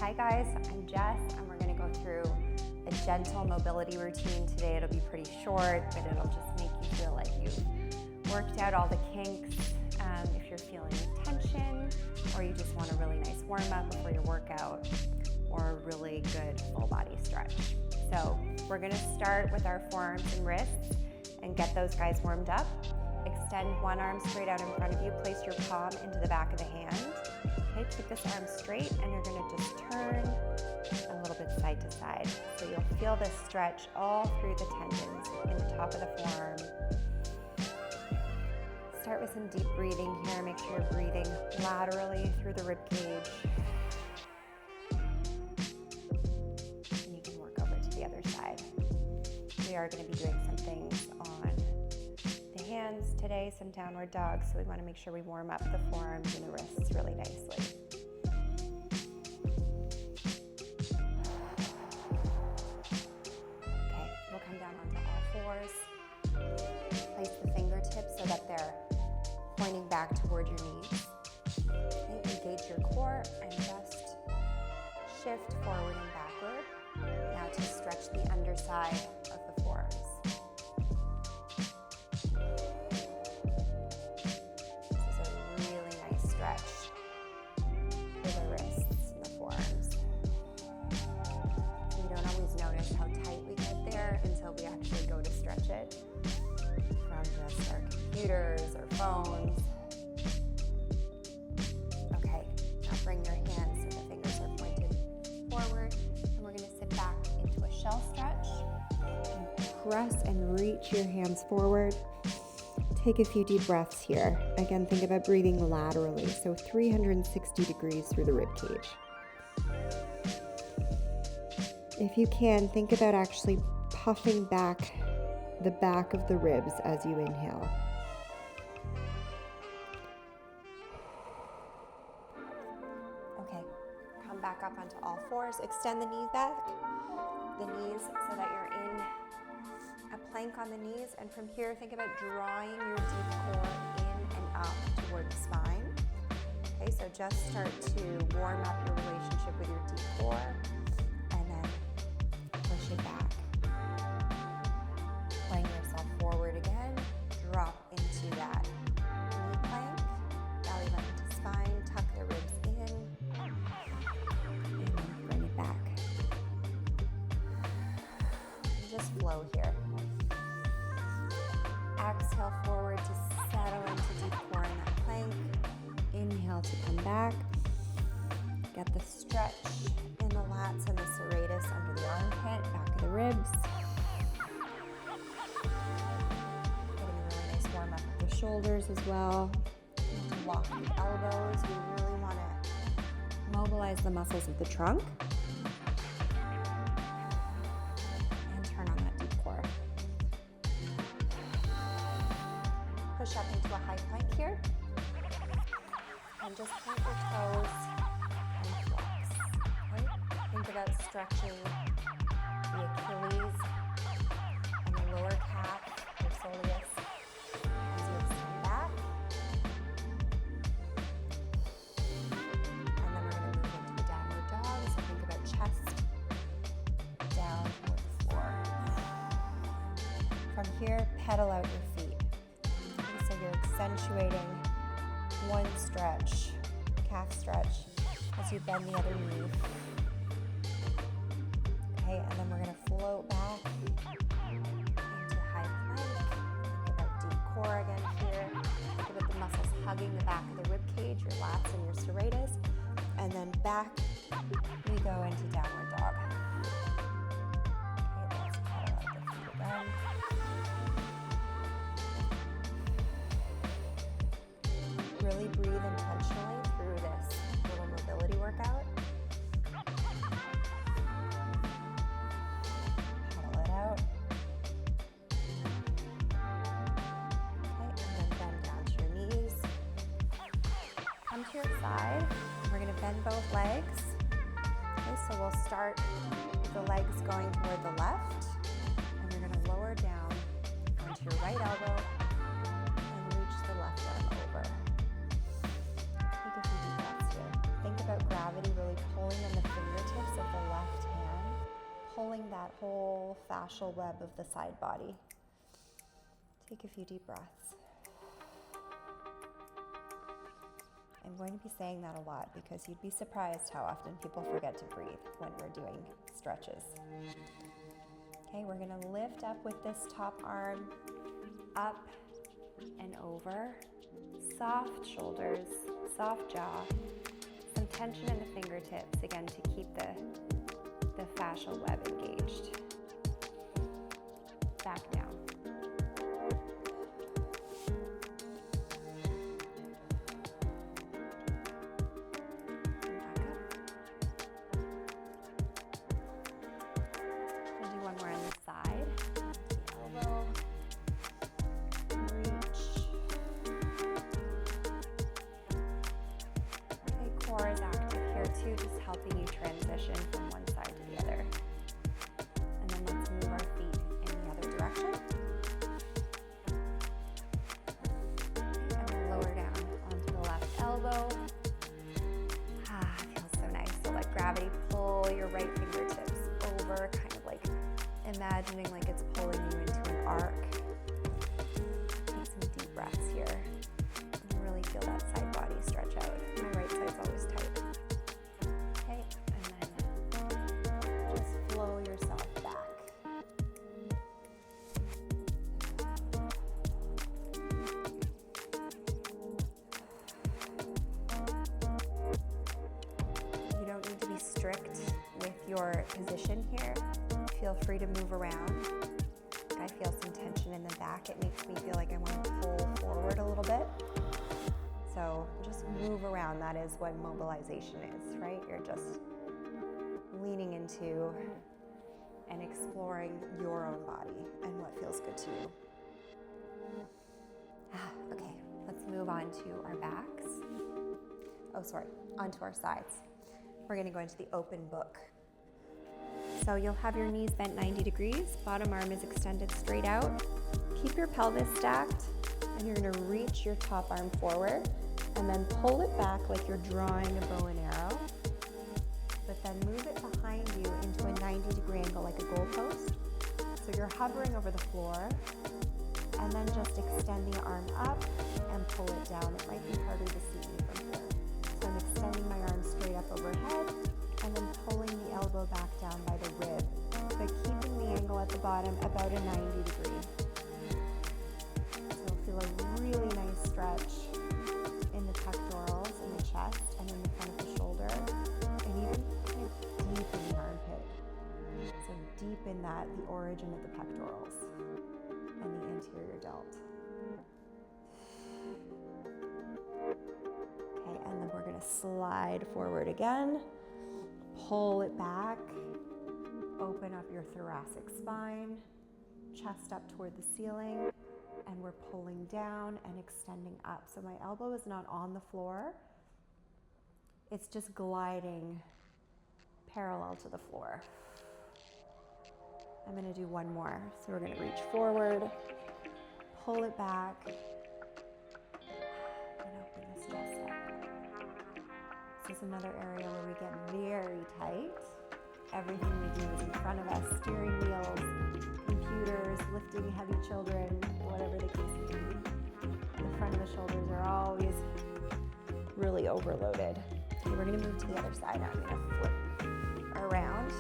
Hi guys, I'm Jess and we're going to go through a gentle mobility routine today. It'll be pretty short, but it'll just make you feel like you've worked out all the kinks. If you're feeling tension or you just want a really nice warm up before your workout or a really good full body stretch. So we're going to start with our forearms and wrists and get those guys warmed up. Extend one arm straight out in front of you. Place your palm into the back of the hand. Okay, keep this arm straight and you're going to just turn a little bit side to side. So you'll feel this stretch all through the tendons in the top of the forearm. Start with some deep breathing here. Make sure you're breathing laterally through the rib cage. And you can work over to the other side. We are going to be doing some things on the hands today, some downward dogs, so we want to make sure we warm up the forearms and the wrists really nicely. Okay, we'll come down onto all fours. Place the fingertips so that they're pointing back toward your knees. Okay, engage your core and just shift forward and backward. Now to stretch the underside of the forearms. This is a really nice stretch for the wrists and the forearms. We don't always notice how tight we get there until we actually go to stretch it from just our computers or phones. Okay, now bring your hands so the fingers are pointed forward, and we're going to sit back into a shell stretch. And press and reach your hands forward. Take a few deep breaths here. Again, think about breathing laterally, so 360 degrees through the rib cage. If you can, think about actually puffing back the back of the ribs as you inhale. Okay, come back up onto all fours. Extend the knees back, the knees so that you're in a plank on the knees. And from here, think about drawing your deep core in and up toward the spine. Okay, so just start to warm up your relationship with your deep core and then push it back. Playing yourself forward again, drop into that knee plank, belly button to spine, tuck the ribs in, and then bring it back. And just flow here. Exhale forward to settle into deep core in that plank. Inhale to come back. Get the stretch in the lats and the serratus under the armpit, back of the ribs. Warm up the shoulders as well. Walk the elbows. We really want to mobilize the muscles of the trunk. And turn on that deep core. Push up into a high plank here. And just point your toes and flex. Okay? Think about stretching the Achilles and the lower calf, your soleus. From here, pedal out your feet. Okay, so you're accentuating one stretch, calf stretch, as you bend the other knee. Okay, and then we're going to float back into high plank. Think about deep core again here. Think about the muscles hugging the back of the rib cage, your lats and your serratus. And then back, we go into downward dog. Okay, let's pedal out the feet again. Really breathe intentionally through this little mobility workout. Pedal it out. Okay, and then bend down to your knees. Come to your side. We're going to bend both legs. Okay, so we'll start with the legs going toward the left, and you're going to lower down onto your right elbow and reach the left arm over. Take a few deep breaths here. Think about gravity really pulling in the fingers fascial web of the side body. Take a few deep breaths. I'm going to be saying that a lot because you'd be surprised how often people forget to breathe when we're doing stretches. Okay, we're going to lift up with this top arm, up and over. Soft shoulders, soft jaw, some tension in the fingertips, again, to keep the fascial web engaged. Back down. Just helping you transition from one side to the other. And then let's move our feet in the other direction. And then lower down onto the left elbow. Feels so nice. So let gravity pull your right fingertips over, kind of like imagining like it's pulling you into an arc. Take some deep breaths here. And really feel that side body stretch out. My right side's always tight. Flow yourself back. You don't need to be strict with your position here. Feel free to move around. I feel some tension in the back. It makes me feel like I want to pull forward a little bit. So just move around. That is what mobilization is, right? You're just leaning into and exploring your own body and what feels good to you. Okay, let's move on to our backs. Onto our sides. We're going to go into the open book. So you'll have your knees bent 90 degrees, bottom arm is extended straight out. Keep your pelvis stacked, and you're going to reach your top arm forward and then pull it back like you're drawing a bow and arrow. But then move it behind you into a 90-degree angle like a goalpost. So you're hovering over the floor, and then just extend the arm up and pull it down. It might be harder to see me from here. So I'm extending my arm straight up overhead, and then pulling the elbow back down by the rib, but keeping the angle at the bottom about a 90 degree. So feel a really nice stretch in the pectorals, in the chest, and in the front of the shoulder. Even kind of deep in the armpit. So deep in that, the origin of the pectorals and the anterior delt. Okay, and then we're going to slide forward again. Pull it back. Open up your thoracic spine. Chest up toward the ceiling. And we're pulling down and extending up. So my elbow is not on the floor. It's just gliding parallel to the floor. I'm going to do one more. So we're going to reach forward, pull it back, and open this chest up. This is another area where we get very tight. Everything we do is in front of us, steering wheels, computers, lifting heavy children, whatever the case may be. The front of the shoulders are always really overloaded. Okay, we're going to move to the other side. I'm going to flip around.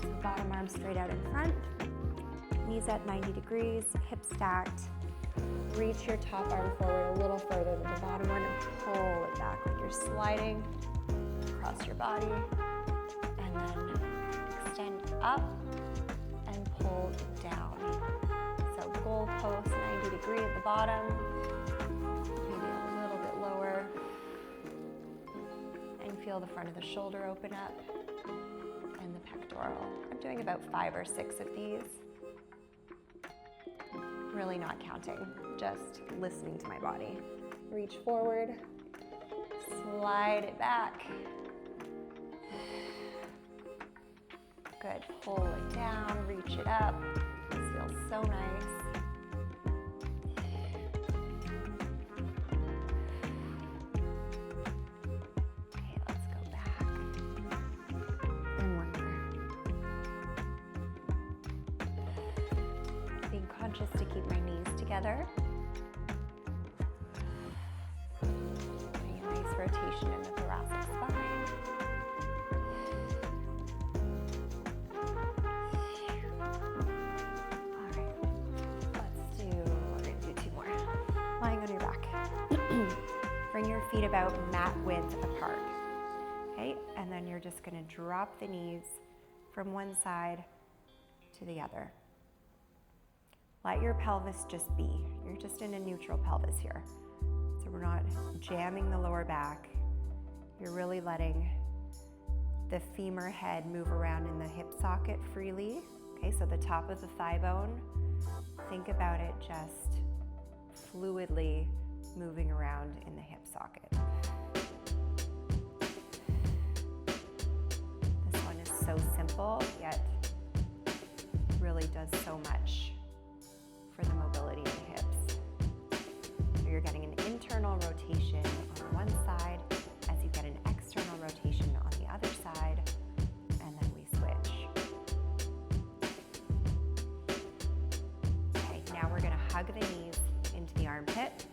So bottom arm straight out in front. Knees at 90 degrees, hips stacked. Reach your top arm forward a little further than the bottom one and pull it back like you're sliding across your body. And then extend up and pull down. So goal post 90 degree at the bottom. Maybe a little bit lower. And feel the front of the shoulder open up and the pectoral. I'm doing about 5 or 6 of these. Really not counting, just listening to my body. Reach forward, slide it back. Good, pull it down, reach it up. This feels so nice. Okay, let's go back. And one more. just to keep my knees together. Getting a nice rotation in the thoracic spine. All right, we're gonna do 2 more. Lying on your back. Bring your feet about mat width apart. Okay, and then you're just gonna drop the knees from one side to the other. Let your pelvis just be. You're just in a neutral pelvis here. So we're not jamming the lower back. You're really letting the femur head move around in the hip socket freely. Okay, so the top of the thigh bone, think about it just fluidly moving around in the hip socket. This one is so simple, yet really does so much for the mobility of the hips. So you're getting an internal rotation on one side as you get an external rotation on the other side, and then we switch. Okay, now we're gonna hug the knees into the armpit.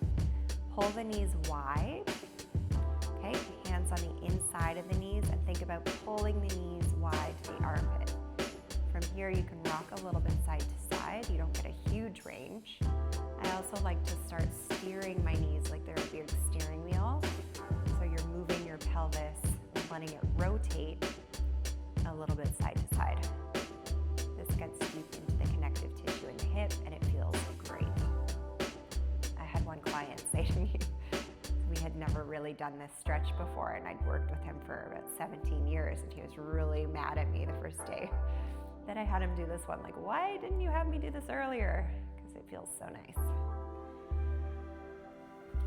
Pull the knees wide. Okay, hands on the inside of the knees, and think about pulling the knees wide to the armpit. From here, you can rock a little bit side to side. You don't get a huge range. I also like to start steering my knees like they're a big steering wheel. So you're moving your pelvis and letting it rotate a little bit side to side. This gets deep into the connective tissue in the hip, and it feels great. I had one client say to me, we had never really done this stretch before, and I'd worked with him for about 17 years, and he was really mad at me the first day that I had him do this one. Like, why didn't you have me do this earlier? Because it feels so nice.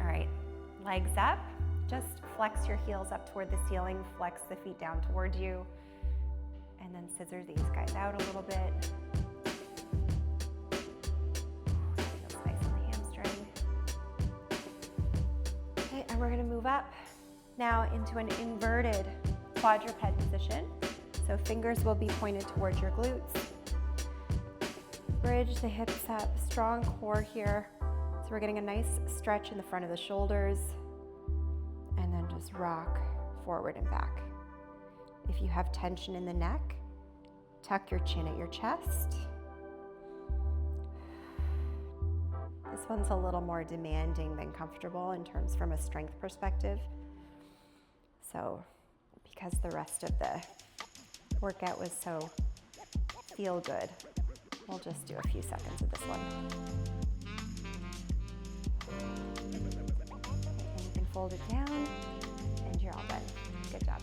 All right, legs up. Just flex your heels up toward the ceiling, flex the feet down toward you, and then scissor these guys out a little bit. Feels nice on the hamstring. Okay, and we're gonna move up now into an inverted quadruped position. So fingers will be pointed towards your glutes. Bridge the hips up, strong core here. So we're getting a nice stretch in the front of the shoulders, and then just rock forward and back. If you have tension in the neck, tuck your chin at your chest. This one's a little more demanding than comfortable in terms from a strength perspective. So because the rest of the workout was so feel good, we'll just do a few seconds of this one. And you can fold it down, and you're all done. Good job.